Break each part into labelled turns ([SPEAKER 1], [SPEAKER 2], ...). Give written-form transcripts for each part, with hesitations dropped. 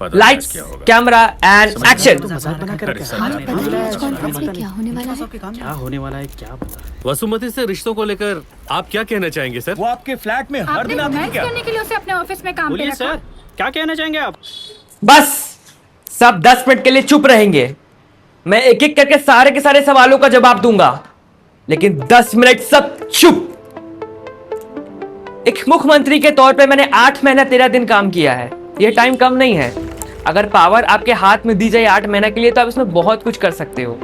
[SPEAKER 1] Lights, camera and action.
[SPEAKER 2] क्या होने वाला है क्या पता।
[SPEAKER 3] वसुमती से रिश्तों को लेकर आप क्या कहना चाहेंगे सर?
[SPEAKER 4] वो आपके फ्लैट में हर दिन आती है क्या?
[SPEAKER 5] करने के लिए उसे अपने ऑफिस में काम पे
[SPEAKER 2] बोलिए
[SPEAKER 5] रखा।
[SPEAKER 2] सर, क्या कहना चाहेंगे आप?
[SPEAKER 1] बस सब 10 मिनट के लिए चुप रहेंगे। मैं एक एक करके सारे के सारे सवालों का जवाब दूंगा, लेकिन 10 मिनट सब चुप। एक मुख्यमंत्री के तौर पे मैंने 8 महीना 13 दिन काम किया है। ये टाइम कम नहीं है। अगर पावर आपके हाथ में दी जाए 8 महीना के लिए, तो आप इसमें बहुत कुछ कर सकते हो।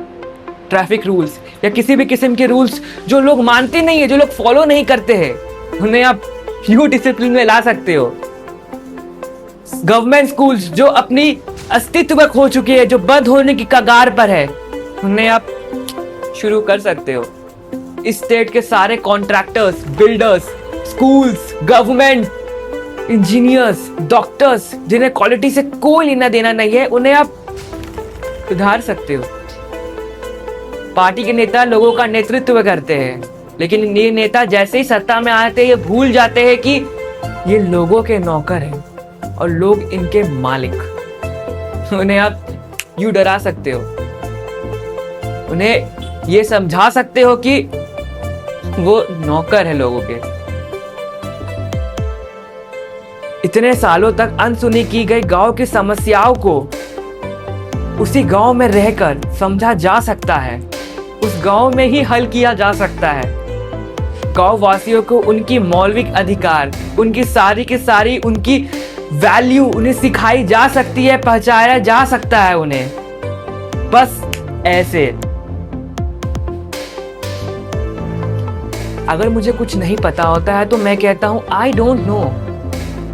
[SPEAKER 1] ट्रैफिक रूल्स या किसी भी किस्म के रूल्स जो लोग मानते नहीं है, जो लोग फॉलो नहीं करते हैं, उन्हें आप ह्यू डिसिप्लिन में ला सकते हो। गवर्नमेंट स्कूल्स जो अपनी अस्तित्व खो चुके हैं, जो बंद होने की कगार पर है, उन्हें आप शुरू कर सकते हो। इस स्टेट के सारे contractors, builders, schools, government, engineers, doctors, जिन्हें क्वालिटी से कोई लेना देना नहीं है, उन्हें आप सुधार सकते हो। पार्टी के नेता लोगों का नेतृत्व करते हैं, लेकिन ये नेता जैसे ही सत्ता में आते हैं, ये भूल जाते हैं कि ये लोगों के नौकर हैं और लोग इनके मालिक। उन्हें आप यूं डरा सकते हो, उन्हें ये समझा सकते हो कि वो नौकर है लोगों के। इतने सालों तक अनसुनी की गई गांव की समस्याओं को उसी गांव में रहकर समझा जा सकता है, उस गांव में ही हल किया जा सकता है। गांव वासियों को उनकी मौलिक अधिकार, उनकी सारी की सारी उनकी वैल्यू उन्हें सिखाई जा सकती है, पहचाना जा सकता है उन्हें। बस ऐसे। अगर मुझे कुछ नहीं पता होता है तो मैं कहता हूं I don't know,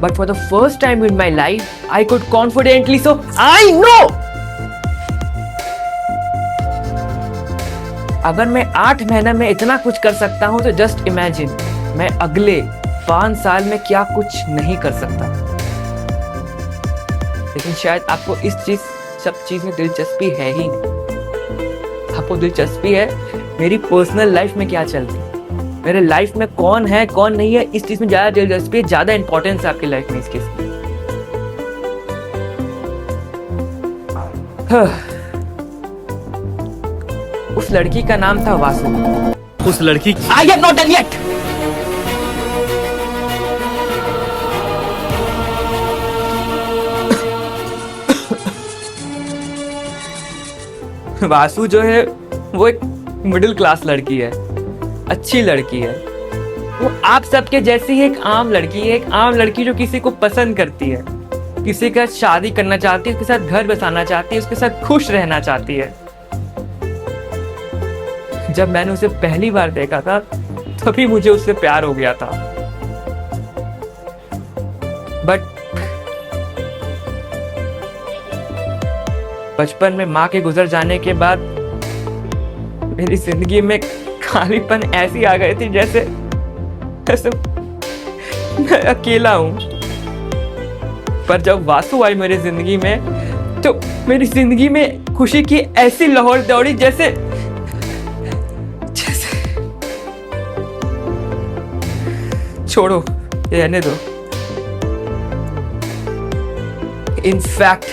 [SPEAKER 1] but for the first time in my life I could confidently so I know. अगर मैं 8 महीने में इतना कुछ कर सकता हूं, तो जस्ट इमेजिन मैं अगले 5 साल में क्या कुछ नहीं कर सकता। लेकिन शायद आपको सब चीज में दिलचस्पी है ही नहीं। आपको दिलचस्पी है मेरी पर्सनल लाइफ में क्या चल रही है, मेरे लाइफ में कौन है कौन नहीं है, इस चीज में ज्यादा दिलचस्पी है, ज्यादा इंपॉर्टेंस है आपकी लाइफ में इसके। उस लड़की का नाम था वासु।
[SPEAKER 3] उस लड़की
[SPEAKER 1] I am not done yet. Vasu जो है वो एक मिडिल क्लास लड़की है, अच्छी लड़की है। वो आप सबके जैसी ही एक आम लड़की है, एक आम लड़की जो किसी को पसंद करती है, किसी का शादी करना चाहती है, उसके साथ घर बसाना चाहती है, उसके साथ खुश रहना चाहती है। जब मैंने उसे पहली बार देखा था, तभी मुझे उससे प्यार हो गया था। बट बचपन में माँ के गुजर जाने के बाद मेरी जिंदगी में खालीपन ऐसी आ गई थी जैसे मैं अकेला हूं। पर जब वासु आई मेरी जिंदगी में, तो मेरी जिंदगी में खुशी की ऐसी लहर दौड़ी जैसे छोड़ो, ये रहने दो। इनफैक्ट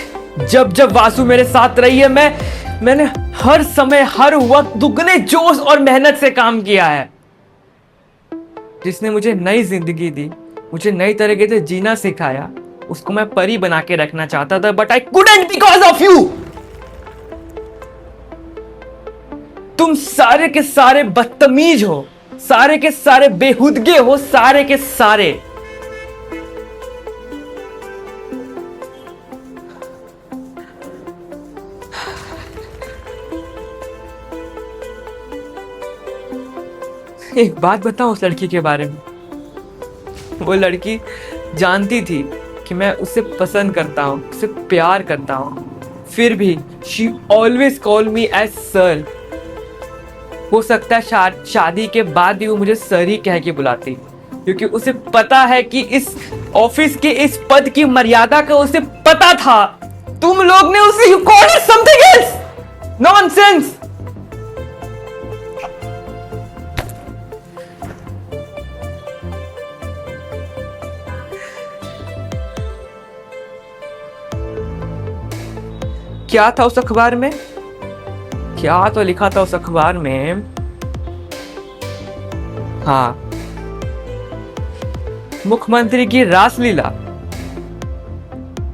[SPEAKER 1] जब वासु मेरे साथ रही है, मैंने हर समय हर वक्त दुगने जोश और मेहनत से काम किया है। जिसने मुझे नई जिंदगी दी, मुझे नई तरीके से जीना सिखाया, उसको मैं परी बना के रखना चाहता था, but I couldn't because of you. तुम सारे के सारे बदतमीज हो, सारे के सारे बेहुदगे हो, सारे के सारे। एक बात बताऊं उस लड़की के बारे में। वो लड़की जानती थी कि मैं उसे पसंद करता हूं, उसे प्यार करता हूं, फिर भी she always call me as sir. हो सकता है शादी के बाद भी वो मुझे सर ही कह के बुलाती, क्योंकि उसे पता है कि इस ऑफिस के इस पद की मर्यादा का उसे पता था। तुम लोग ने उसे you called it something else. Nonsense. क्या था उस अखबार में? क्या तो लिखा था उस अखबार में? हाँ, मुख्यमंत्री की रासलीला।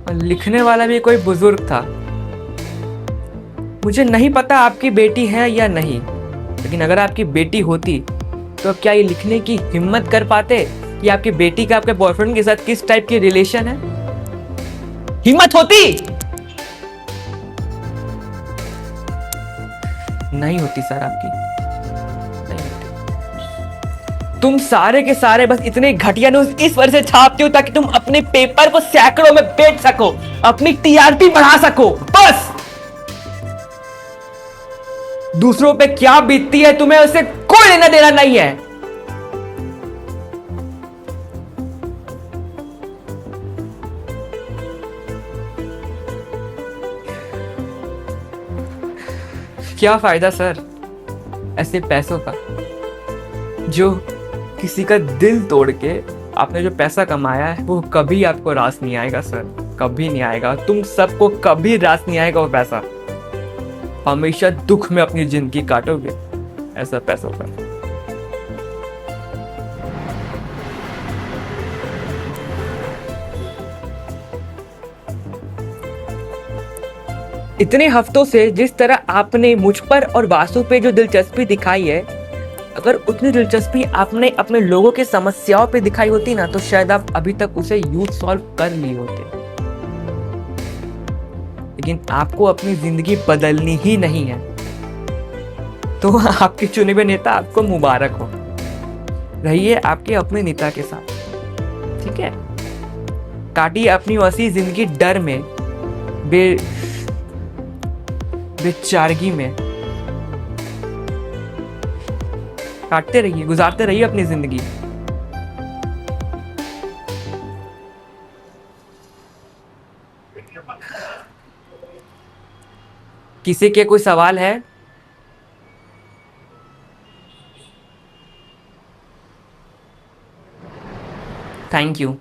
[SPEAKER 1] और लिखने वाला भी कोई बुजुर्ग था। मुझे नहीं पता आपकी बेटी है या नहीं, लेकिन अगर आपकी बेटी होती तो क्या ये लिखने की हिम्मत कर पाते कि आपकी बेटी का आपके बॉयफ्रेंड के साथ किस टाइप की रिलेशन है? हिम्मत होती? नहीं होती सर, आपकी नहीं होती। तुम सारे के सारे बस इतने घटिया न्यूज इस वजह से छापते हो ताकि तुम अपने पेपर को सैकड़ों में बेच सको, अपनी टीआरपी बढ़ा सको, बस। दूसरों पे क्या बीतती है तुम्हें उससे कोई लेना देना नहीं है। क्या फायदा सर ऐसे पैसों का, जो किसी का दिल तोड़ के आपने जो पैसा कमाया है वो कभी आपको रास नहीं आएगा सर, कभी नहीं आएगा। तुम सबको कभी रास नहीं आएगा वो पैसा। हमेशा दुख में अपनी जिंदगी काटोगे ऐसा पैसों का। इतने हफ्तों से जिस तरह आपने मुझ पर और वासु पे जो दिलचस्पी दिखाई है, अगर उतनी दिलचस्पी आपने अपने लोगों के समस्याओं पे दिखाई होती ना तो शायद आप अभी तक उसे यूथ सॉल्व कर लिए होते। लेकिन आपको अपनी जिंदगी बदलनी ही नहीं है, तो आपके चुने हुए नेता आपको मुबारक हो। रहिए आपके अपने नेता के साथ, ठीक है? काटिए अपनी वैसी जिंदगी डर में, बेचारगी में। काटते रहिए, गुजारते रहिए अपनी जिंदगी। किसी के कोई सवाल है? Thank you.